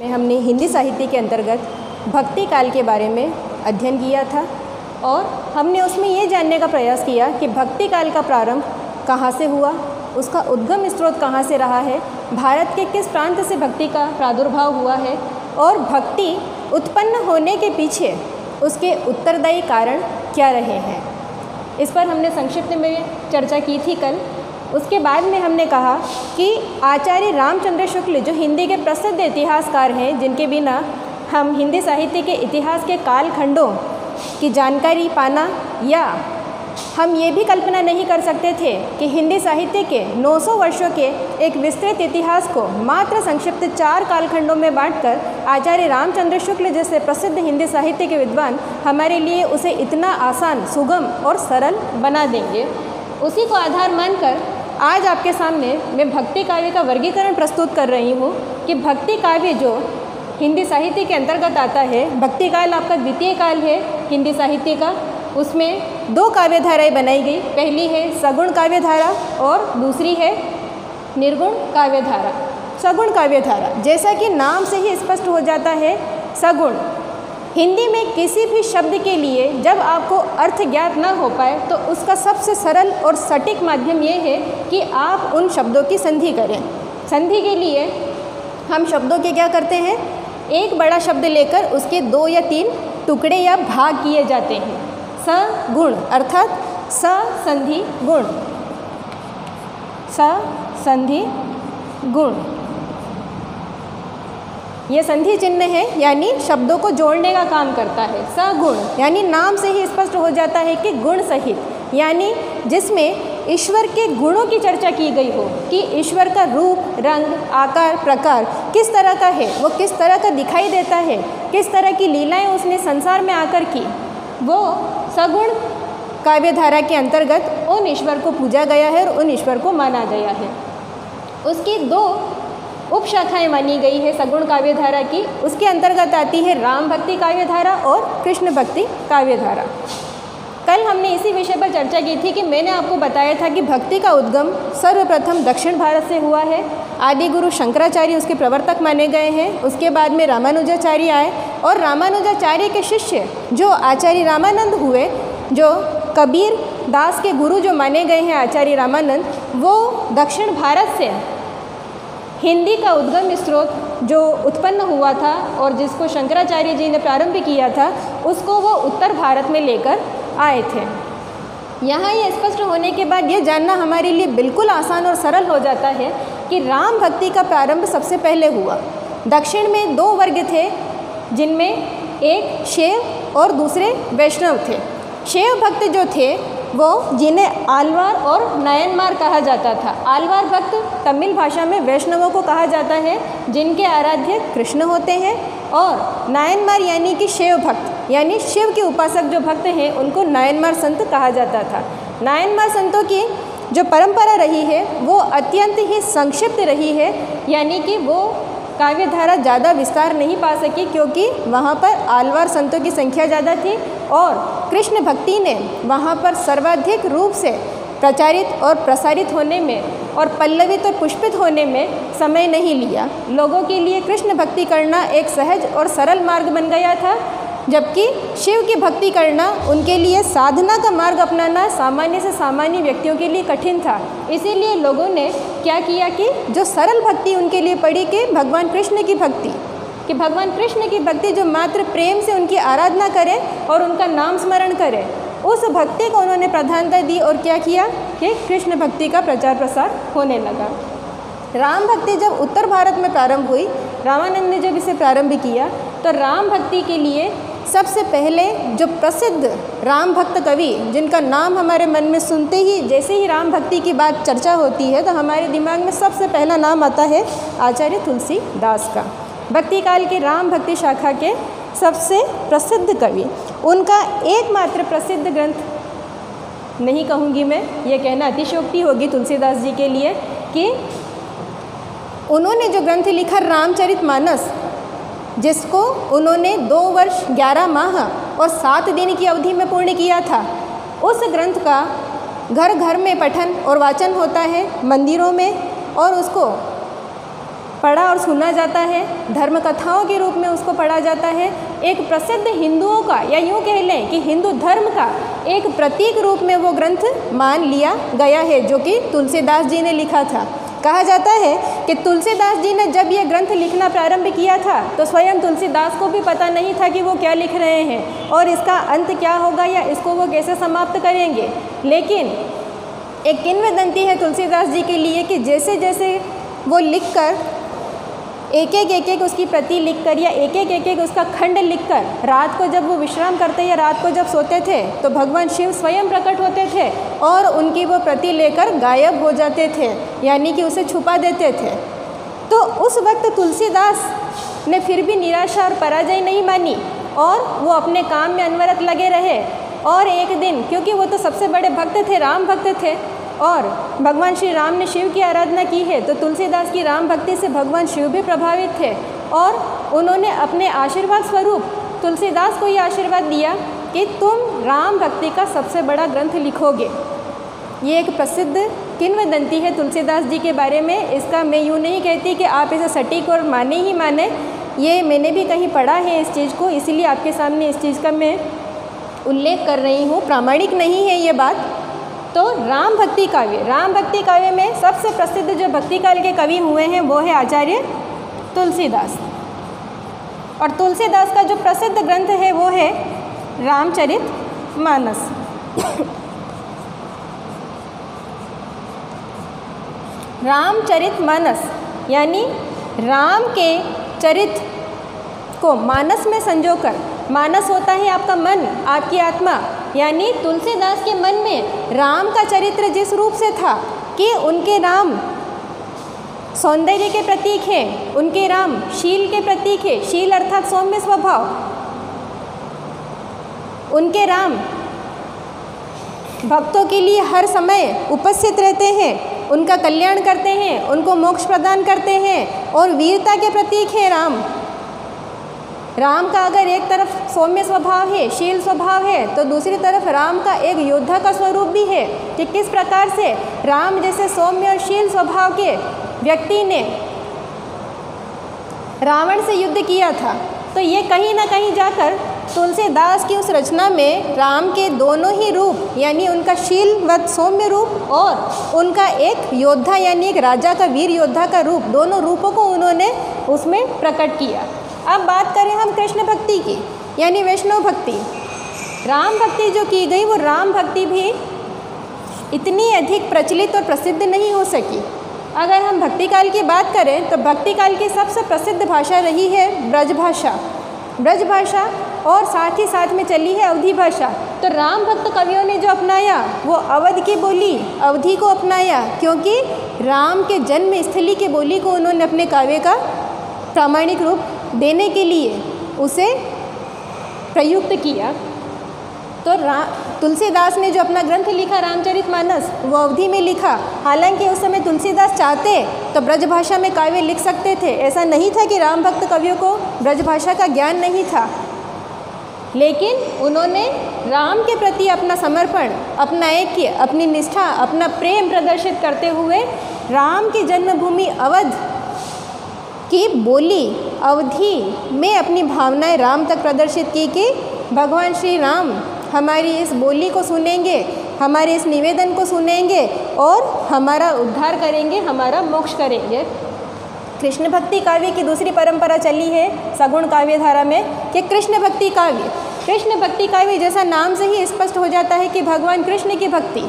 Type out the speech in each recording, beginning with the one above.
में हमने हिंदी साहित्य के अंतर्गत भक्ति काल के बारे में अध्ययन किया था और हमने उसमें ये जानने का प्रयास किया कि भक्ति काल का प्रारंभ कहाँ से हुआ, उसका उद्गम स्रोत कहाँ से रहा है, भारत के किस प्रांत से भक्ति का प्रादुर्भाव हुआ है और भक्ति उत्पन्न होने के पीछे उसके उत्तरदायी कारण क्या रहे हैं। इस पर हमने संक्षिप्त में चर्चा की थी कल। उसके बाद में हमने कहा कि आचार्य रामचंद्र शुक्ल जो हिंदी के प्रसिद्ध इतिहासकार हैं, जिनके बिना हम हिंदी साहित्य के इतिहास के कालखंडों की जानकारी पाना या हम ये भी कल्पना नहीं कर सकते थे कि हिंदी साहित्य के 900 वर्षों के एक विस्तृत इतिहास को मात्र संक्षिप्त 4 कालखंडों में बांटकर आचार्य रामचंद्र शुक्ल जैसे प्रसिद्ध हिंदी साहित्य के विद्वान हमारे लिए उसे इतना आसान, सुगम और सरल बना देंगे। उसी को आधार मानकर आज आपके सामने मैं भक्ति काव्य का वर्गीकरण प्रस्तुत कर रही हूँ कि भक्ति काव्य जो हिंदी साहित्य के अंतर्गत आता है, भक्ति काल आपका द्वितीय काल है हिंदी साहित्य का। उसमें 2 काव्यधाराएँ बनाई गई, पहली है सगुण काव्यधारा और दूसरी है निर्गुण काव्यधारा। सगुण काव्यधारा जैसा कि नाम से ही स्पष्ट हो जाता है, सगुण हिंदी में किसी भी शब्द के लिए जब आपको अर्थ ज्ञात ना हो पाए तो उसका सबसे सरल और सटीक माध्यम ये है कि आप उन शब्दों की संधि करें। संधि के लिए हम शब्दों के क्या करते हैं, एक बड़ा शब्द लेकर उसके 2 या 3 टुकड़े या भाग किए जाते हैं। सगुण अर्थात स संधि गुण, स संधि गुण, ये संधि चिन्ह है यानी शब्दों को जोड़ने का काम करता है। सगुण यानी नाम से ही स्पष्ट हो जाता है कि गुण सहित, यानी जिसमें ईश्वर के गुणों की चर्चा की गई हो कि ईश्वर का रूप, रंग, आकार, प्रकार किस तरह का है, वो किस तरह का दिखाई देता है, किस तरह की लीलाएं उसने संसार में आकर की, वो सगुण काव्यधारा के अंतर्गत उन ईश्वर को पूजा गया है और उन ईश्वर को माना गया है। उसकी 2 उपशाखाएं मानी गई है सगुण काव्यधारा की। उसके अंतर्गत आती है राम भक्ति काव्यधारा और कृष्ण भक्ति काव्यधारा। कल हमने इसी विषय पर चर्चा की थी कि मैंने आपको बताया था कि भक्ति का उद्गम सर्वप्रथम दक्षिण भारत से हुआ है। आदि गुरु शंकराचार्य उसके प्रवर्तक माने गए हैं। उसके बाद में रामानुजाचार्य आए और रामानुजाचार्य के शिष्य जो आचार्य रामानंद हुए, जो कबीर दास के गुरु जो माने गए हैं आचार्य रामानंद, वो दक्षिण भारत से हिंदी का उद्गम स्रोत जो उत्पन्न हुआ था और जिसको शंकराचार्य जी ने प्रारंभ किया था, उसको वो उत्तर भारत में लेकर आए थे। यहाँ ये स्पष्ट होने के बाद ये जानना हमारे लिए बिल्कुल आसान और सरल हो जाता है कि राम भक्ति का प्रारंभ सबसे पहले हुआ। दक्षिण में 2 वर्ग थे, जिनमें एक शैव और दूसरे वैष्णव थे। शैव भक्त जो थे वो जिन्हें आलवार और नायनमार कहा जाता था। आलवार भक्त तमिल भाषा में वैष्णवों को कहा जाता है जिनके आराध्य कृष्ण होते हैं, और नायनमार यानी कि शिव भक्त यानी शिव के उपासक जो भक्त हैं उनको नायनमार संत कहा जाता था। नायनमार संतों की जो परंपरा रही है वो अत्यंत ही संक्षिप्त रही है, यानी कि वो काव्यधारा ज़्यादा विस्तार नहीं पा सकी क्योंकि वहाँ पर आलवार संतों की संख्या ज़्यादा थी और कृष्ण भक्ति ने वहाँ पर सर्वाधिक रूप से प्रचारित और प्रसारित होने में और पल्लवित और पुष्पित होने में समय नहीं लिया। लोगों के लिए कृष्ण भक्ति करना एक सहज और सरल मार्ग बन गया था, जबकि शिव की भक्ति करना उनके लिए साधना का मार्ग अपनाना सामान्य से सामान्य व्यक्तियों के लिए कठिन था। इसीलिए लोगों ने क्या किया कि जो सरल भक्ति उनके लिए पड़ी कि भगवान कृष्ण की भक्ति, कि भगवान कृष्ण की भक्ति जो मात्र प्रेम से उनकी आराधना करे और उनका नाम स्मरण करे, उस भक्ति को उन्होंने प्रधानता दी और क्या किया कि कृष्ण भक्ति का प्रचार प्रसार होने लगा। राम भक्ति जब उत्तर भारत में प्रारंभ हुई, रामानंद ने जब इसे प्रारंभ किया, तो राम भक्ति के लिए सबसे पहले जो प्रसिद्ध राम भक्त कवि जिनका नाम हमारे मन में सुनते ही जैसे ही राम भक्ति की बात चर्चा होती है तो हमारे दिमाग में सबसे पहला नाम आता है आचार्य तुलसीदास का। भक्ति काल के राम भक्ति शाखा के सबसे प्रसिद्ध कवि। उनका एकमात्र प्रसिद्ध ग्रंथ नहीं कहूँगी मैं, ये कहना अतिशयोक्ति होगी तुलसीदास जी के लिए, कि उन्होंने जो ग्रंथ लिखा रामचरितमानस, जिसको उन्होंने 2 वर्ष 11 माह और 7 दिन की अवधि में पूर्ण किया था, उस ग्रंथ का घर घर में पठन और वाचन होता है मंदिरों में, और उसको पढ़ा और सुना जाता है, धर्म कथाओं के रूप में उसको पढ़ा जाता है। एक प्रसिद्ध हिंदुओं का, या यूँ कह लें कि हिंदू धर्म का एक प्रतीक रूप में वो ग्रंथ मान लिया गया है, जो कि तुलसीदास जी ने लिखा था। कहा जाता है कि तुलसीदास जी ने जब ये ग्रंथ लिखना प्रारंभ किया था तो स्वयं तुलसीदास को भी पता नहीं था कि वो क्या लिख रहे हैं और इसका अंत क्या होगा या इसको वो कैसे समाप्त करेंगे। लेकिन एक किंवदंती है तुलसीदास जी के लिए कि जैसे जैसे वो लिखकर एक एक उसकी प्रति लिखकर या एक एक उसका खंड लिखकर रात को जब वो विश्राम करते या रात को जब सोते थे तो भगवान शिव स्वयं प्रकट होते थे और उनकी वो प्रति लेकर गायब हो जाते थे, यानी कि उसे छुपा देते थे। तो उस वक्त तुलसीदास ने फिर भी निराशा और पराजय नहीं मानी और वो अपने काम में अनवरत लगे रहे। और एक दिन, क्योंकि वो तो सबसे बड़े भक्त थे, राम भक्त थे, और भगवान श्री राम ने शिव की आराधना की है, तो तुलसीदास की राम भक्ति से भगवान शिव भी प्रभावित थे और उन्होंने अपने आशीर्वाद स्वरूप तुलसीदास को ये आशीर्वाद दिया कि तुम राम भक्ति का सबसे बड़ा ग्रंथ लिखोगे। ये एक प्रसिद्ध किंवदंती है तुलसीदास जी के बारे में। इसका मैं यूँ नहीं कहती कि आप इसे सटीक और माने ही माने, ये मैंने भी कहीं पढ़ा है इस चीज़ को, इसीलिए आपके सामने इस चीज़ का मैं उल्लेख कर रही हूँ, प्रामाणिक नहीं है ये बात। तो राम भक्ति काव्य में सबसे प्रसिद्ध जो भक्ति काल के कवि हुए हैं वो है आचार्य तुलसीदास। और तुलसीदास का जो प्रसिद्ध ग्रंथ है वो है रामचरितमानस। रामचरितमानस यानी राम के चरित को मानस में संजोकर, मानस होता है आपका मन, आपकी आत्मा, यानी तुलसीदास के मन में राम का चरित्र जिस रूप से था कि उनके राम सौंदर्य के प्रतीक हैं, उनके राम शील के प्रतीक है, शील अर्थात सौम्य स्वभाव, उनके राम भक्तों के लिए हर समय उपस्थित रहते हैं, उनका कल्याण करते हैं, उनको मोक्ष प्रदान करते हैं और वीरता के प्रतीक है राम। राम का अगर एक तरफ सौम्य स्वभाव है, शील स्वभाव है, तो दूसरी तरफ राम का एक योद्धा का स्वरूप भी है कि किस प्रकार से राम जैसे सौम्य और शील स्वभाव के व्यक्ति ने रावण से युद्ध किया था। तो ये कहीं ना कहीं जाकर तुलसीदास की उस रचना में राम के दोनों ही रूप, यानी उनका शीलवत सौम्य रूप और उनका एक योद्धा यानी एक राजा का वीर योद्धा का रूप, दोनों रूपों को उन्होंने उसमें प्रकट किया। अब बात करें हम कृष्ण भक्ति की, यानी वैष्णव भक्ति। राम भक्ति जो की गई वो राम भक्ति भी इतनी अधिक प्रचलित और प्रसिद्ध नहीं हो सकी। अगर हम भक्ति काल की बात करें तो भक्ति काल की सबसे प्रसिद्ध भाषा रही है ब्रजभाषा, ब्रजभाषा, और साथ ही साथ में चली है अवधी भाषा। तो राम भक्त कवियों ने जो अपनाया वो अवध की बोली, अवधी को अपनाया, क्योंकि राम के जन्म स्थली की बोली को उन्होंने अपने काव्य का प्रामाणिक रूप देने के लिए उसे प्रयुक्त किया। तो तुलसीदास ने जो अपना ग्रंथ लिखा रामचरितमानस वो अवधी में लिखा। हालांकि उस समय तुलसीदास चाहते तो ब्रजभाषा में काव्य लिख सकते थे, ऐसा नहीं था कि राम भक्त कवियों को ब्रजभाषा का ज्ञान नहीं था, लेकिन उन्होंने राम के प्रति अपना समर्पण, अपना ऐक्य, अपनी निष्ठा, अपना प्रेम प्रदर्शित करते हुए राम की जन्मभूमि अवध की बोली अवधी में अपनी भावनाएं राम तक प्रदर्शित की कि भगवान श्री राम हमारी इस बोली को सुनेंगे, हमारे इस निवेदन को सुनेंगे और हमारा उद्धार करेंगे, हमारा मोक्ष करेंगे। कृष्ण भक्ति काव्य की दूसरी परंपरा चली है सगुण काव्य धारा में कि कृष्ण भक्ति काव्य। कृष्ण भक्ति काव्य जैसा नाम से ही स्पष्ट हो जाता है कि भगवान कृष्ण की भक्ति,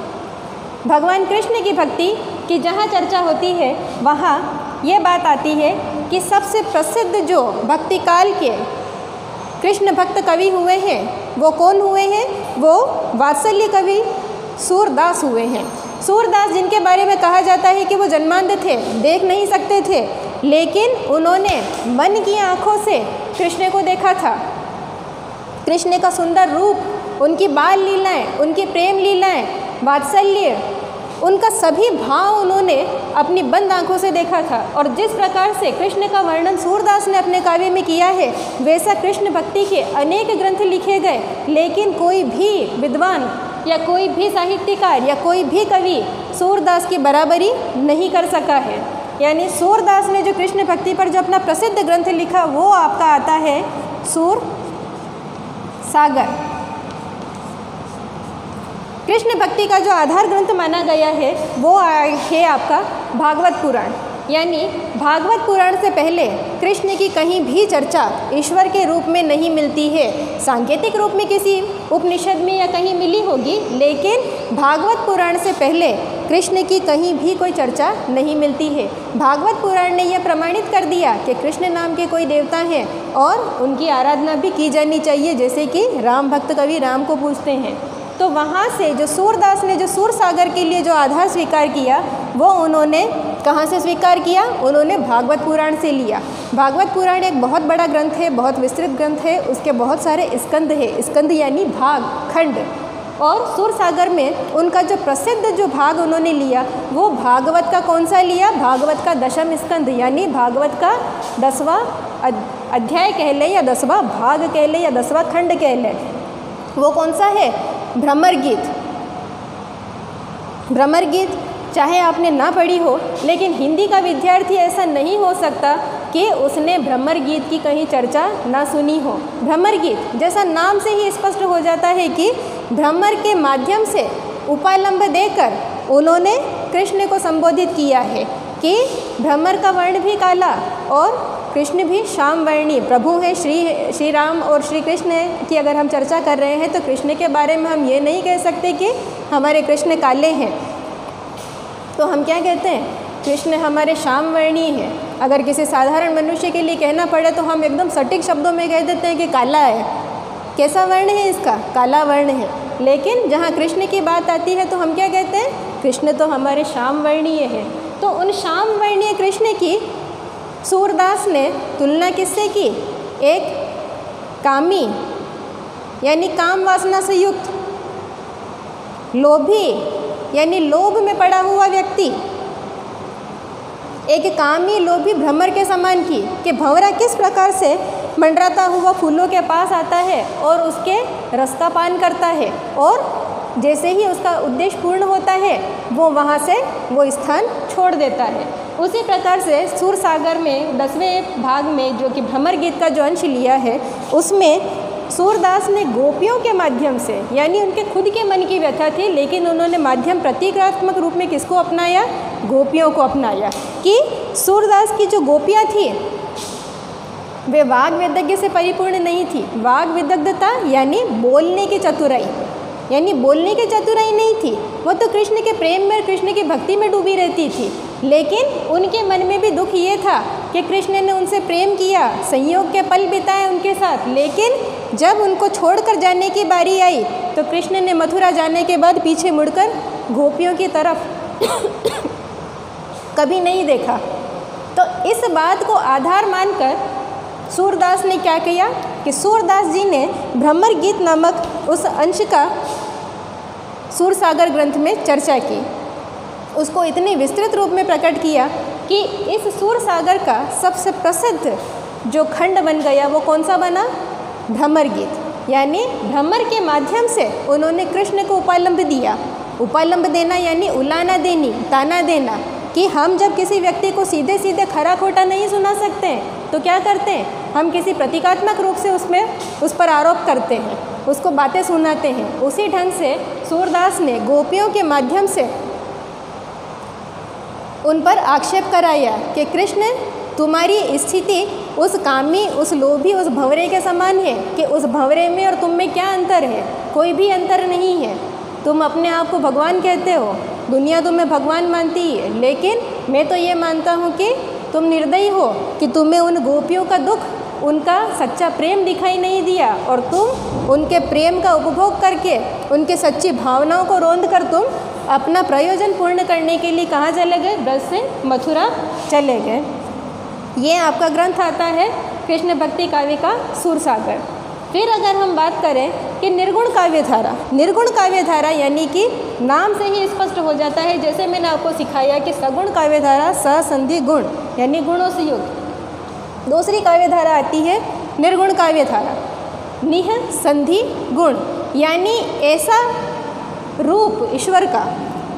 भगवान कृष्ण की भक्ति की जहाँ चर्चा होती है वहाँ ये बात आती है कि सबसे प्रसिद्ध जो भक्ति काल के कृष्ण भक्त कवि हुए हैं वो कौन हुए हैं? वो वात्सल्य कवि सूरदास हुए हैं। सूरदास जिनके बारे में कहा जाता है कि वो जन्मांध थे, देख नहीं सकते थे, लेकिन उन्होंने मन की आँखों से कृष्ण को देखा था। कृष्ण का सुंदर रूप, उनकी बाल लीलाएँ, उनकी प्रेम लीलाएँ, वात्सल्य, उनका सभी भाव उन्होंने अपनी बंद आंखों से देखा था। और जिस प्रकार से कृष्ण का वर्णन सूरदास ने अपने काव्य में किया है वैसा कृष्ण भक्ति के अनेक ग्रंथ लिखे गए, लेकिन कोई भी विद्वान या कोई भी साहित्यकार या कोई भी कवि सूरदास की बराबरी नहीं कर सका है। यानी सूरदास ने जो कृष्ण भक्ति पर जो अपना प्रसिद्ध ग्रंथ लिखा वो आपका आता है सूर सागर। कृष्ण भक्ति का जो आधार ग्रंथ माना गया है वो है आपका भागवत पुराण। यानी भागवत पुराण से पहले कृष्ण की कहीं भी चर्चा ईश्वर के रूप में नहीं मिलती है। सांकेतिक रूप में किसी उपनिषद में या कहीं मिली होगी, लेकिन भागवत पुराण से पहले कृष्ण की कहीं भी कोई चर्चा नहीं मिलती है। भागवत पुराण ने यह प्रमाणित कर दिया कि कृष्ण नाम के कोई देवता हैं और उनकी आराधना भी की जानी चाहिए, जैसे कि राम भक्त कवि राम को पूजते हैं। तो वहाँ से जो सूरदास ने जो सूर सागर के लिए जो आधार स्वीकार किया वो उन्होंने कहाँ से स्वीकार किया? उन्होंने भागवत पुराण से लिया। भागवत पुराण एक बहुत बड़ा ग्रंथ है, बहुत विस्तृत ग्रंथ है, उसके बहुत सारे स्कंद है। स्कंद यानी भाग, खंड। और सूर सागर में उनका जो प्रसिद्ध जो भाग उन्होंने लिया वो भागवत का कौन सा लिया? भागवत का दशम स्कंद, यानी भागवत का 10वां अध्याय कह ले या 10वां भाग कह ले या 10वां खंड कह ले। वो कौन सा है? भ्रमर गीत। भ्रमर गीत चाहे आपने ना पढ़ी हो, लेकिन हिंदी का विद्यार्थी ऐसा नहीं हो सकता कि उसने भ्रमर गीत की कहीं चर्चा ना सुनी हो। भ्रमर गीत जैसा नाम से ही स्पष्ट हो जाता है कि भ्रमर के माध्यम से उपालंब देकर उन्होंने कृष्ण को संबोधित किया है कि भ्रमर का वर्ण भी काला और कृष्ण भी श्याम वर्णी प्रभु हैं। श्री राम और श्री कृष्ण की अगर हम चर्चा कर रहे हैं तो कृष्ण के बारे में हम ये नहीं कह सकते कि हमारे कृष्ण काले हैं, तो हम क्या कहते हैं? कृष्ण हमारे श्याम वर्णी हैं। अगर किसी साधारण मनुष्य के लिए कहना पड़े तो हम एकदम सटीक शब्दों में कह देते हैं कि काला है। कैसा वर्ण है इसका? काला वर्ण है। लेकिन जहाँ कृष्ण की बात आती है तो हम क्या कहते हैं? कृष्ण तो हमारे श्याम वर्णीय है। तो उन श्याम वर्णीय कृष्ण की सूरदास ने तुलना किससे की? एक कामी यानी काम वासना से युक्त, लोभी यानी लोभ में पड़ा हुआ व्यक्ति, एक कामी लोभी भ्रमर के समान की कि भंवरा किस प्रकार से मंडराता हुआ फूलों के पास आता है और उसके रस का पान करता है, और जैसे ही उसका उद्देश्य पूर्ण होता है वो वहाँ से वो स्थान छोड़ देता है। उसी प्रकार से सूर सागर में 10वें भाग में जो कि भ्रमर गीत का जो अंश लिया है उसमें सूरदास ने गोपियों के माध्यम से, यानी उनके खुद के मन की व्यथा थी, लेकिन उन्होंने माध्यम प्रतीकात्मक रूप में किसको अपनाया? गोपियों को अपनाया। कि सूरदास की जो गोपियाँ थी वे वाग विदग्ध से परिपूर्ण नहीं थी। वाग विदग्धता यानी बोलने की चतुराई, यानी बोलने की चतुराई नहीं थी। वो तो कृष्ण के प्रेम में, कृष्ण की भक्ति में डूबी रहती थी, लेकिन उनके मन में भी दुख ये था कि कृष्ण ने उनसे प्रेम किया, संयोग के पल बिताए उनके साथ, लेकिन जब उनको छोड़कर जाने की बारी आई तो कृष्ण ने मथुरा जाने के बाद पीछे मुड़कर गोपियों की तरफ कभी नहीं देखा। तो इस बात को आधार मानकर सूरदास ने क्या किया कि सूरदास जी ने भ्रमर गीत नामक उस अंश का सूर सागर ग्रंथ में चर्चा की, उसको इतने विस्तृत रूप में प्रकट किया कि इस सूर सागर का सबसे प्रसिद्ध जो खंड बन गया वो कौन सा बना? भ्रमर गीत। यानी भ्रमर के माध्यम से उन्होंने कृष्ण को उपालंब दिया। उपालंब देना यानी उलाना देनी, ताना देना, कि हम जब किसी व्यक्ति को सीधे सीधे खरा खोटा नहीं सुना सकते हैं तो क्या करते हैं? हम किसी प्रतीकात्मक रूप से उस पर आरोप करते हैं, उसको बातें सुनाते हैं। उसी ढंग से सूरदास ने गोपियों के माध्यम से उन पर आक्षेप कराया कि कृष्ण तुम्हारी स्थिति उस कामी, उस लोभी, उस भंवरे के समान है कि उस भंवरे में और तुम में क्या अंतर है? कोई भी अंतर नहीं है। तुम अपने आप को भगवान कहते हो, दुनिया तुम्हें भगवान मानती है, लेकिन मैं तो ये मानता हूँ कि तुम निर्दयी हो कि तुम्हें उन गोपियों का दुख, उनका सच्चा प्रेम दिखाई नहीं दिया, और तुम उनके प्रेम का उपभोग करके उनके सच्ची भावनाओं को रोंद कर तुम अपना प्रयोजन पूर्ण करने के लिए कहाँ चले गए? ब्रज से मथुरा चले गए। ये आपका ग्रंथ आता है कृष्ण भक्ति काव्य का सूर सागर। फिर अगर हम बात करें कि निर्गुण काव्य धारा, निर्गुण काव्य धारा यानी कि नाम से ही स्पष्ट हो जाता है, जैसे मैंने आपको सिखाया कि सगुण काव्य धारा ससंधि गुण यानी गुणों से युक्त। दूसरी काव्य धारा आती है निर्गुण काव्य धारा, निह संधि गुण, यानी ऐसा रूप ईश्वर का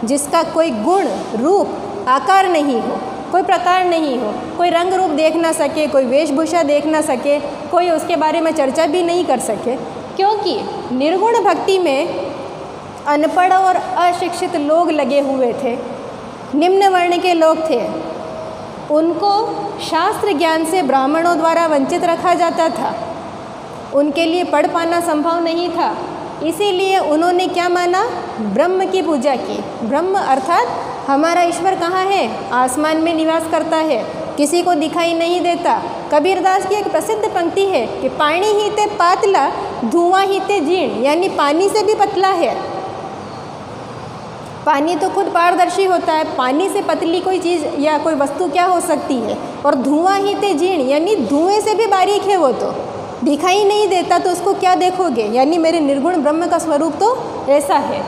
जिसका कोई गुण, रूप, आकार नहीं हो, कोई प्रकार नहीं हो, कोई रंग रूप देख ना सके, कोई वेशभूषा देख ना सके, कोई उसके बारे में चर्चा भी नहीं कर सके, क्योंकि निर्गुण भक्ति में अनपढ़ और अशिक्षित लोग लगे हुए थे, निम्न वर्ण के लोग थे। उनको शास्त्र ज्ञान से ब्राह्मणों द्वारा वंचित रखा जाता था, उनके लिए पढ़ पाना संभव नहीं था। इसीलिए उन्होंने क्या माना? ब्रह्म की पूजा की। ब्रह्म अर्थात हमारा ईश्वर कहाँ है? आसमान में निवास करता है, किसी को दिखाई नहीं देता। कबीरदास की एक प्रसिद्ध पंक्ति है कि पानी ही ते पातला, धुआं ही ते जीर्ण, यानी पानी से भी पतला है। पानी तो खुद पारदर्शी होता है, पानी से पतली कोई चीज़ या कोई वस्तु क्या हो सकती है? और धुआं ही ते जीर्ण, यानी धुएं से भी बारीक है, वो तो दिखाई नहीं देता, तो उसको क्या देखोगे? यानी मेरे निर्गुण ब्रह्म का स्वरूप तो ऐसा है।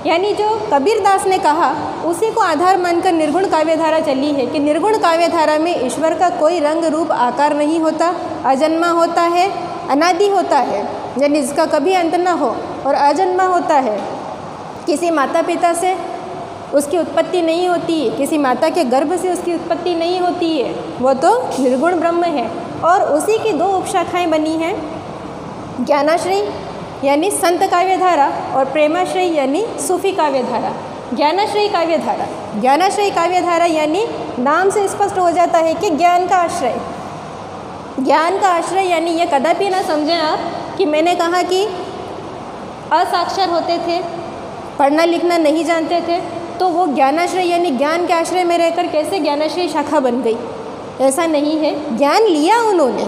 यानी जो कबीरदास ने कहा उसी को आधार मानकर निर्गुण काव्यधारा चली है कि निर्गुण काव्यधारा में ईश्वर का कोई रंग रूप आकार नहीं होता, अजन्मा होता है, अनादि होता है, यानी जिसका कभी अंत ना हो, और अजन्मा होता है। किसी माता पिता से उसकी उत्पत्ति नहीं होती है, किसी माता के गर्भ से उसकी उत्पत्ति नहीं होती है, वो तो निर्गुण ब्रह्म है। और उसी की दो उपशाखाएं बनी हैं, ज्ञानाश्रय यानी संत काव्यधारा और प्रेमाश्रय यानी सूफी काव्यधारा। ज्ञानाश्रय काव्यधारा, ज्ञानाश्रय काव्यधारा यानी नाम से स्पष्ट हो जाता है कि ज्ञान का आश्रय। ज्ञान का आश्रय यानी ये कदापि ना समझें आप कि मैंने कहा कि असाक्षर होते थे, पढ़ना लिखना नहीं जानते थे, तो वो ज्ञानाश्रय यानी ज्ञान के आश्रय में रहकर कैसे ज्ञानाश्रय शाखा बन गई। ऐसा नहीं है, ज्ञान लिया उन्होंने,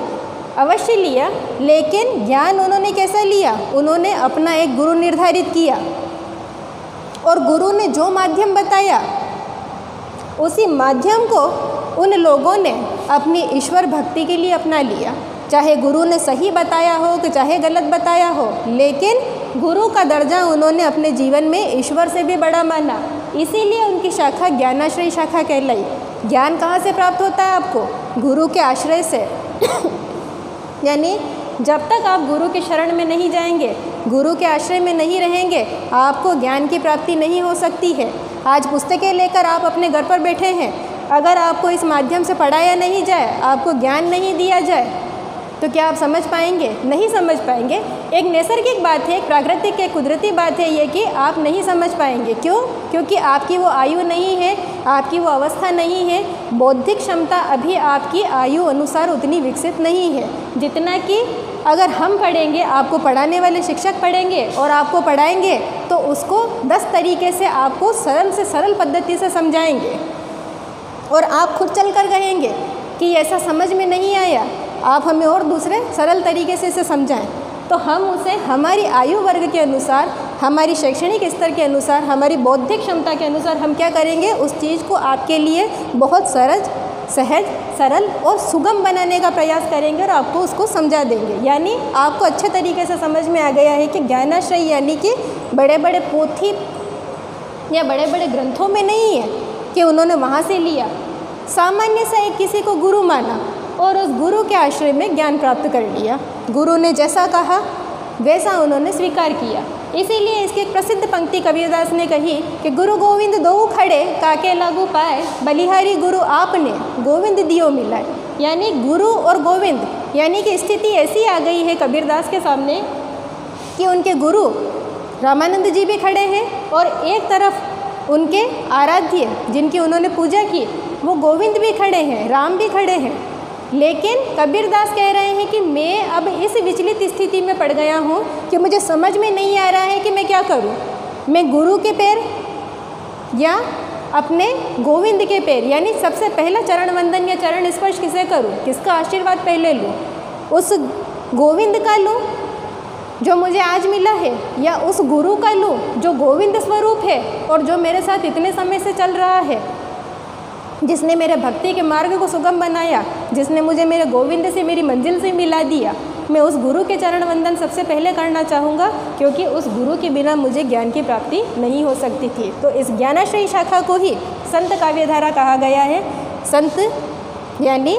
अवश्य लिया, लेकिन ज्ञान उन्होंने कैसा लिया? उन्होंने अपना एक गुरु निर्धारित किया और गुरु ने जो माध्यम बताया उसी माध्यम को उन लोगों ने अपनी ईश्वर भक्ति के लिए अपना लिया। चाहे गुरु ने सही बताया हो कि चाहे गलत बताया हो, लेकिन गुरु का दर्जा उन्होंने अपने जीवन में ईश्वर से भी बड़ा माना। इसीलिए उनकी शाखा ज्ञानाश्रय शाखा कहलाई। ज्ञान कहाँ से प्राप्त होता है आपको? गुरु के आश्रय से। यानी जब तक आप गुरु के शरण में नहीं जाएंगे, गुरु के आश्रय में नहीं रहेंगे, आपको ज्ञान की प्राप्ति नहीं हो सकती है। आज पुस्तकें लेकर आप अपने घर पर बैठे हैं, अगर आपको इस माध्यम से पढ़ाया नहीं जाए, आपको ज्ञान नहीं दिया जाए, तो क्या आप समझ पाएंगे? नहीं समझ पाएंगे। एक नैसर्गिक बात है, एक प्राकृतिक एक कुदरती बात है ये कि आप नहीं समझ पाएंगे। क्यों? क्योंकि आपकी वो आयु नहीं है, आपकी वो अवस्था नहीं है, बौद्धिक क्षमता अभी आपकी आयु अनुसार उतनी विकसित नहीं है जितना कि अगर हम पढ़ेंगे, आपको पढ़ाने वाले शिक्षक पढ़ेंगे और आपको पढ़ाएंगे तो उसको 10 तरीके से आपको सरल से सरल पद्धति से समझाएंगे और आप खुद चल कर कहेंगे कि ऐसा समझ में नहीं आया, आप हमें और दूसरे सरल तरीके से इसे समझाएं। तो हम उसे हमारी आयु वर्ग के अनुसार, हमारी शैक्षणिक स्तर के अनुसार, हमारी बौद्धिक क्षमता के अनुसार हम क्या करेंगे? उस चीज़ को आपके लिए बहुत सहज, सरल और सुगम बनाने का प्रयास करेंगे और आपको उसको समझा देंगे। यानी आपको अच्छे तरीके से समझ में आ गया है कि ज्ञानाश्रय यानी कि बड़े बड़े पोथी या बड़े बड़े ग्रंथों में नहीं है कि उन्होंने वहाँ से लिया, सामान्य सा एक किसी को गुरु माना और उस गुरु के आश्रय में ज्ञान प्राप्त कर लिया। गुरु ने जैसा कहा वैसा उन्होंने स्वीकार किया। इसीलिए इसकी एक प्रसिद्ध पंक्ति कबीरदास ने कही कि गुरु गोविंद दो खड़े काके लागू पाए, बलिहारी गुरु आपने गोविंद दियो मिलाए। यानी गुरु और गोविंद यानी कि स्थिति ऐसी आ गई है कबीरदास के सामने कि उनके गुरु रामानंद जी भी खड़े हैं और एक तरफ उनके आराध्य जिनकी उन्होंने पूजा की वो गोविंद भी खड़े हैं, राम भी खड़े हैं। लेकिन कबीरदास कह रहे हैं कि मैं अब इस विचलित स्थिति में पड़ गया हूँ कि मुझे समझ में नहीं आ रहा है कि मैं क्या करूँ। मैं गुरु के पैर या अपने गोविंद के पैर, यानी सबसे पहला चरण वंदन या चरण स्पर्श किसे करूँ, किसका आशीर्वाद पहले लूँ? उस गोविंद का लूँ जो मुझे आज मिला है, या उस गुरु का लूँ जो गोविंद स्वरूप है और जो मेरे साथ इतने समय से चल रहा है, जिसने मेरे भक्ति के मार्ग को सुगम बनाया, जिसने मुझे मेरे गोविंद से मेरी मंजिल से मिला दिया। मैं उस गुरु के चरण वंदन सबसे पहले करना चाहूँगा, क्योंकि उस गुरु के बिना मुझे ज्ञान की प्राप्ति नहीं हो सकती थी। तो इस ज्ञानाश्रयी शाखा को ही संत काव्यधारा कहा गया है। संत यानी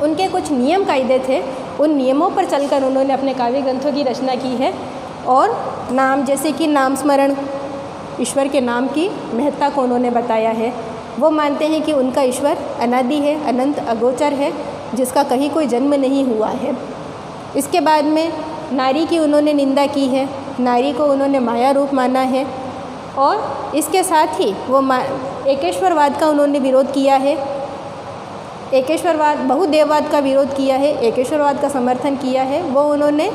उनके कुछ नियम कायदे थे, उन नियमों पर चलकर उन्होंने अपने काव्य ग्रंथों की रचना की है। और नाम, जैसे कि नाम स्मरण, ईश्वर के नाम की महत्ता को उन्होंने बताया है। वो मानते हैं कि उनका ईश्वर अनादि है, अनंत, अगोचर है, जिसका कहीं कोई जन्म नहीं हुआ है। इसके बाद में नारी की उन्होंने निंदा की है, नारी को उन्होंने माया रूप माना है, और इसके साथ ही वो एकेश्वरवाद का उन्होंने विरोध किया है। एकेश्वरवाद, बहुदेववाद का विरोध किया है, एकेश्वरवाद का समर्थन किया है। वो उन्होंने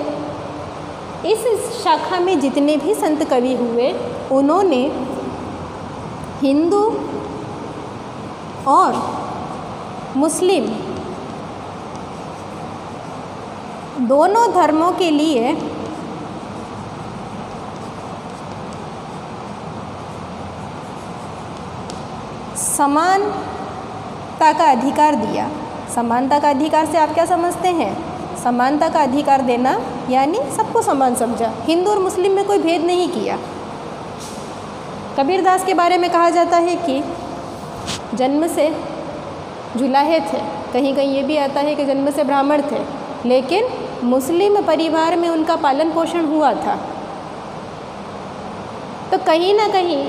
इस शाखा में जितने भी संत कवि हुए, उन्होंने हिंदू और मुस्लिम दोनों धर्मों के लिए समानता का अधिकार दिया। समानता का अधिकार से आप क्या समझते हैं? समानता का अधिकार देना यानी सबको समान समझा, हिंदू और मुस्लिम में कोई भेद नहीं किया। कबीरदास के बारे में कहा जाता है कि जन्म से जुलाहे थे, कहीं कहीं ये भी आता है कि जन्म से ब्राह्मण थे, लेकिन मुस्लिम परिवार में उनका पालन पोषण हुआ था। तो कहीं ना कहीं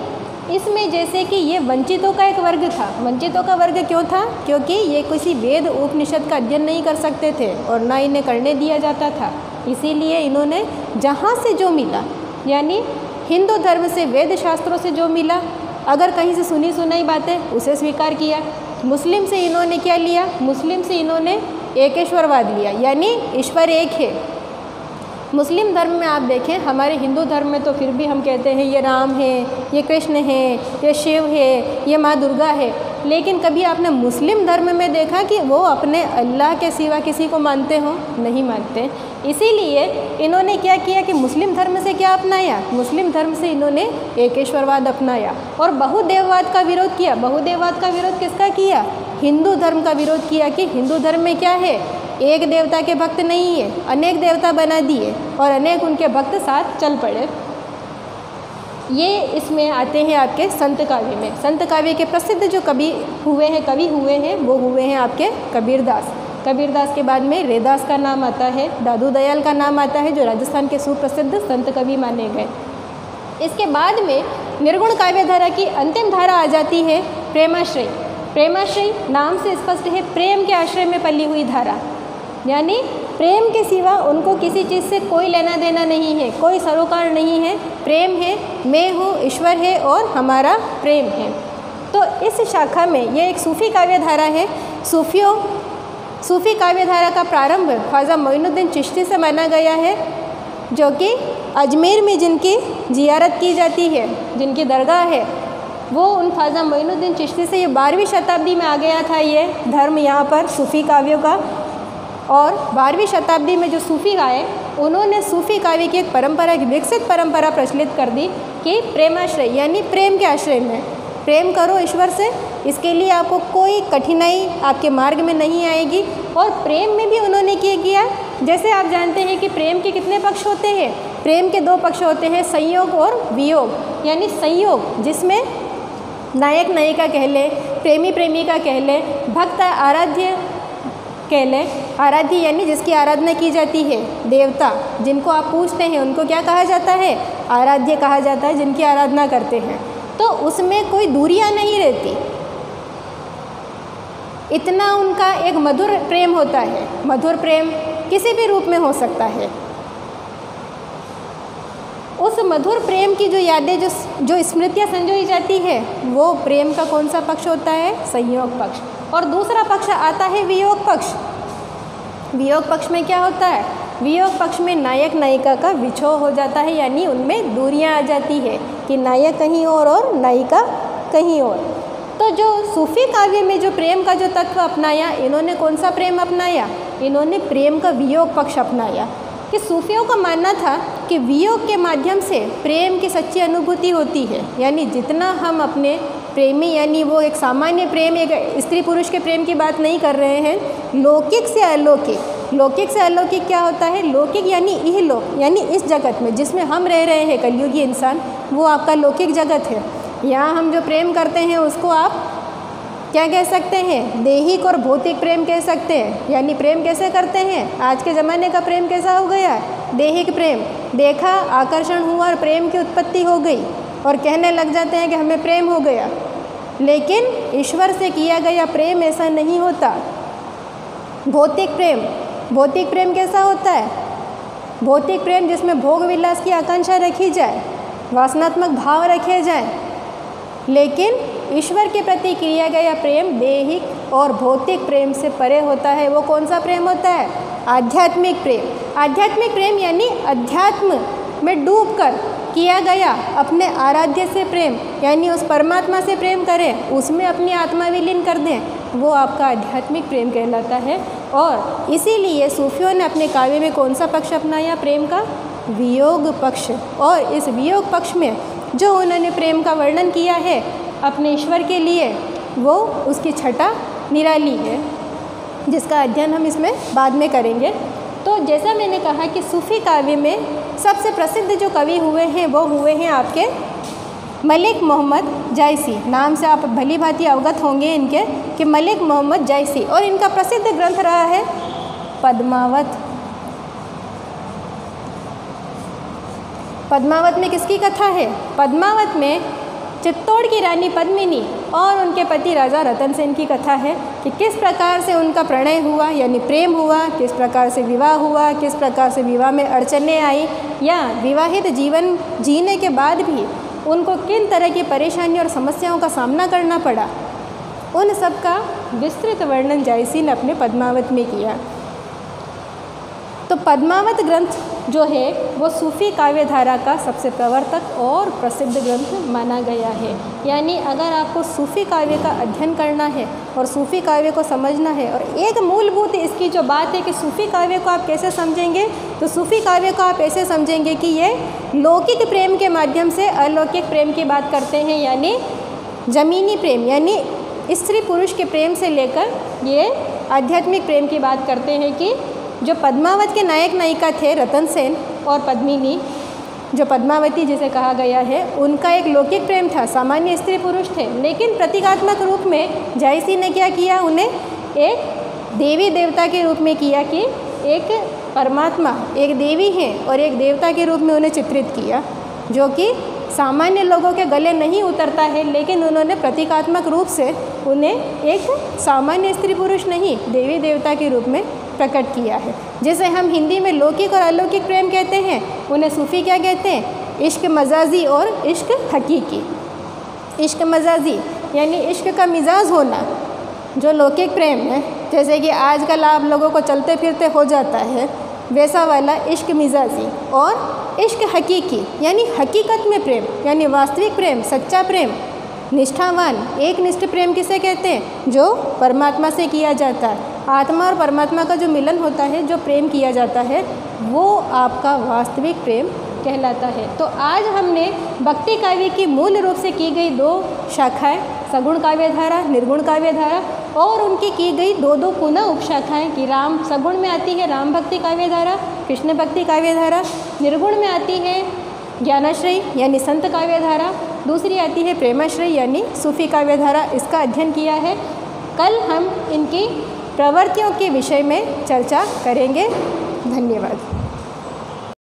इसमें जैसे कि ये वंचितों का एक वर्ग था। वंचितों का वर्ग क्यों था? क्योंकि ये किसी वेद उपनिषद का अध्ययन नहीं कर सकते थे और ना इन्हें करने दिया जाता था। इसीलिए इन्होंने जहाँ से जो मिला, यानी हिंदू धर्म से, वेद शास्त्रों से जो मिला, अगर कहीं से सुनी सुनाई बातें, उसे स्वीकार किया। मुस्लिम से इन्होंने क्या लिया? मुस्लिम से इन्होंने एकेश्वरवाद लिया, यानी ईश्वर एक है। मुस्लिम धर्म में आप देखें, हमारे हिंदू धर्म में तो फिर भी हम कहते हैं ये राम है, ये कृष्ण है, ये शिव है, ये माँ दुर्गा है, लेकिन कभी आपने मुस्लिम धर्म में देखा कि वो अपने अल्लाह के सिवा किसी को मानते हो? नहीं मानते। इसीलिए इन्होंने क्या किया कि मुस्लिम धर्म से क्या अपनाया? मुस्लिम धर्म से इन्होंने एकेश्वरवाद अपनाया और बहुदेववाद का विरोध किया। बहुदेववाद का विरोध किसका किया? हिंदू धर्म का विरोध किया कि हिंदू धर्म में क्या है, एक देवता के भक्त नहीं है, अनेक देवता बना दिए और अनेक उनके भक्त साथ चल पड़े। ये इसमें आते हैं आपके संत काव्य में। संत काव्य के प्रसिद्ध जो कवि हुए हैं वो हुए हैं आपके कबीरदास। कबीरदास के बाद में रैदास का नाम आता है, दादू दयाल का नाम आता है, जो राजस्थान के सुप्रसिद्ध संत कवि माने गए। इसके बाद में निर्गुण काव्य धारा की अंतिम धारा आ जाती है प्रेमाश्रय। प्रेमाश्रय नाम से स्पष्ट है, प्रेम के आश्रय में पली हुई धारा, यानी प्रेम के सिवा उनको किसी चीज़ से कोई लेना देना नहीं है, कोई सरोकार नहीं है। प्रेम है, मैं हूँ, ईश्वर है और हमारा प्रेम है। तो इस शाखा में ये एक सूफ़ी काव्य धारा है। सूफ़ी काव्य धारा का प्रारंभ ख्वाजा मोइनुद्दीन चिश्ती से माना गया है, जो कि अजमेर में जिनकी जियारत की जाती है, जिनकी दरगाह है, वो उन ख्वाजा मोइनुद्दीन चिश्ती से ये 12वीं शताब्दी में आ गया था ये धर्म यहाँ पर सूफ़ी काव्यों का। और 12वीं शताब्दी में जो सूफ़ी आए, उन्होंने सूफ़ी काव्य की एक परंपरा, एक विकसित परंपरा प्रचलित कर दी कि प्रेमाश्रय यानी प्रेम के आश्रय में प्रेम करो ईश्वर से। इसके लिए आपको कोई कठिनाई आपके मार्ग में नहीं आएगी। और प्रेम में भी उन्होंने क्या किया, जैसे आप जानते हैं कि प्रेम के कितने पक्ष होते हैं? प्रेम के 2 पक्ष होते हैं, संयोग और वियोग। यानी संयोग जिसमें नायक नायिका कह ले, प्रेमी प्रेमिका कह ले, भक्त आराध्य कह लें। आराध्य यानी जिसकी आराधना की जाती है, देवता जिनको आप पूजते हैं उनको क्या कहा जाता है? आराध्य कहा जाता है, जिनकी आराधना करते हैं। तो उसमें कोई दूरियां नहीं रहती, इतना उनका एक मधुर प्रेम होता है। मधुर प्रेम किसी भी रूप में हो सकता है। उस मधुर प्रेम की जो यादें, जो स्मृतियाँ संजोई जाती है, वो प्रेम का कौन सा पक्ष होता है? संयोग पक्ष। और दूसरा पक्ष आता है वियोग पक्ष। वियोग पक्ष में क्या होता है? वियोग पक्ष में नायक नायिका का विछोह हो जाता है, यानी उनमें दूरियां आ जाती है कि नायक कहीं और नायिका कहीं और। तो जो सूफ़ी काव्य में जो प्रेम का जो तत्व अपनाया, इन्होंने कौन सा प्रेम अपनाया? इन्होंने प्रेम का वियोग पक्ष अपनाया। कि सूफियों का मानना था कि वियोग के माध्यम से प्रेम की सच्ची अनुभूति होती है। यानी जितना हम अपने प्रेमी, यानी वो एक सामान्य प्रेम, एक स्त्री पुरुष के प्रेम की बात नहीं कर रहे हैं, लौकिक से अलौकिक। लौकिक से अलौकिक क्या होता है? लौकिक यानी इहलोक, यानी इस जगत में जिसमें हम रह रहे हैं कलयुगी इंसान, वो आपका लौकिक जगत है। यहाँ हम जो प्रेम करते हैं उसको आप क्या कह सकते हैं? दैहिक और भौतिक प्रेम कह सकते हैं। यानी प्रेम कैसे करते हैं? आज के ज़माने का प्रेम कैसा हो गया? दैहिक प्रेम। देखा, आकर्षण हुआ और प्रेम की उत्पत्ति हो गई और कहने लग जाते हैं कि हमें प्रेम हो गया। लेकिन ईश्वर से किया गया प्रेम ऐसा नहीं होता। भौतिक प्रेम कैसा होता है? भौतिक प्रेम जिसमें भोग विलास की आकांक्षा रखी जाए, वासनात्मक भाव रखे जाएं, लेकिन ईश्वर के प्रति किया गया प्रेम दैहिक और भौतिक प्रेम से परे होता है। वो कौन सा प्रेम होता है? आध्यात्मिक प्रेम। आध्यात्मिक प्रेम यानी अध्यात्म में डूबकर किया गया अपने आराध्य से प्रेम, यानी उस परमात्मा से प्रेम करें, उसमें अपनी आत्मा विलीन कर दें, वो आपका आध्यात्मिक प्रेम कहलाता है। और इसीलिए सूफियों ने अपने काव्य में कौन सा पक्ष अपनाया प्रेम का? वियोग पक्ष। और इस वियोग पक्ष में जो उन्होंने प्रेम का वर्णन किया है अपने ईश्वर के लिए, वो उसकी छटा निराली है, जिसका अध्ययन हम इसमें बाद में करेंगे। तो जैसा मैंने कहा कि सूफी काव्य में सबसे प्रसिद्ध जो कवि हुए हैं वो हुए हैं आपके मलिक मोहम्मद जायसी। नाम से आप भली भांति अवगत होंगे इनके कि मलिक मोहम्मद जायसी। और इनका प्रसिद्ध ग्रंथ रहा है पद्मावत। पद्मावत में किसकी कथा है? पद्मावत में चित्तौड़ की रानी पद्मिनी और उनके पति राजा रतन सेन की कथा है कि किस प्रकार से उनका प्रणय हुआ यानी प्रेम हुआ, किस प्रकार से विवाह हुआ, किस प्रकार से विवाह में अड़चनें आई, या विवाहित जीवन जीने के बाद भी उनको किन तरह की परेशानी और समस्याओं का सामना करना पड़ा। उन सब का विस्तृत वर्णन जायसी ने अपने पद्मावत में किया। तो पद्मावत ग्रंथ जो है वो सूफी काव्य धारा का सबसे प्रवर्तक और प्रसिद्ध ग्रंथ माना गया है। यानी अगर आपको सूफी काव्य का अध्ययन करना है और सूफी काव्य को समझना है, और एक मूलभूत इसकी जो बात है कि सूफी काव्य को आप कैसे समझेंगे, तो सूफी काव्य को आप ऐसे समझेंगे कि ये लौकिक प्रेम के माध्यम से अलौकिक प्रेम की बात करते हैं, यानी जमीनी प्रेम यानी स्त्री पुरुष के प्रेम से लेकर ये आध्यात्मिक प्रेम की बात करते हैं कि जो पद्मावत के नायक नायिका थे रतन सेन और पद्मिनी, जो पद्मावती जिसे कहा गया है, उनका एक लौकिक प्रेम था, सामान्य स्त्री पुरुष थे। लेकिन प्रतीकात्मक रूप में जायसी ने क्या किया, उन्हें एक देवी देवता के रूप में किया कि एक परमात्मा एक देवी है और एक देवता के रूप में उन्हें चित्रित किया, जो कि सामान्य लोगों के गले नहीं उतरता है। लेकिन उन्होंने प्रतीकात्मक रूप से उन्हें एक सामान्य स्त्री पुरुष नहीं, देवी देवता के रूप में प्रकट किया है। जैसे हम हिंदी में लौकिक और अलौकिक प्रेम कहते हैं, उन्हें सूफी क्या कहते हैं? इश्क मजाजी और इश्क हकीकी। इश्क मजाजी यानी इश्क का मिजाज होना, जो लौकिक प्रेम है, जैसे कि आजकल आप लोगों को चलते फिरते हो जाता है, वैसा वाला इश्क मिजाजी। और इश्क हकीकी यानी हकीकत में प्रेम, यानी वास्तविक प्रेम, सच्चा प्रेम, निष्ठावान एक निष्ठ प्रेम किसे कहते हैं? जो परमात्मा से किया जाता है। आत्मा और परमात्मा का जो मिलन होता है, जो प्रेम किया जाता है, वो आपका वास्तविक प्रेम कहलाता है। तो आज हमने भक्ति काव्य की मूल रूप से की गई दो शाखाएं, सगुण काव्य धारा, निर्गुण काव्य धारा, और उनकी की गई दो पुनः उपशाखाएं कि राम सगुण में आती है राम भक्ति काव्य धारा, कृष्ण भक्ति काव्य धारा, निर्गुण में आती है ज्ञानाश्रय यानी संत काव्य धारा, दूसरी आती है प्रेमाश्रय यानी सूफी काव्य धारा। इसका अध्ययन किया है। कल हम इनकी प्रवृत्तियों के विषय में चर्चा करेंगे। धन्यवाद।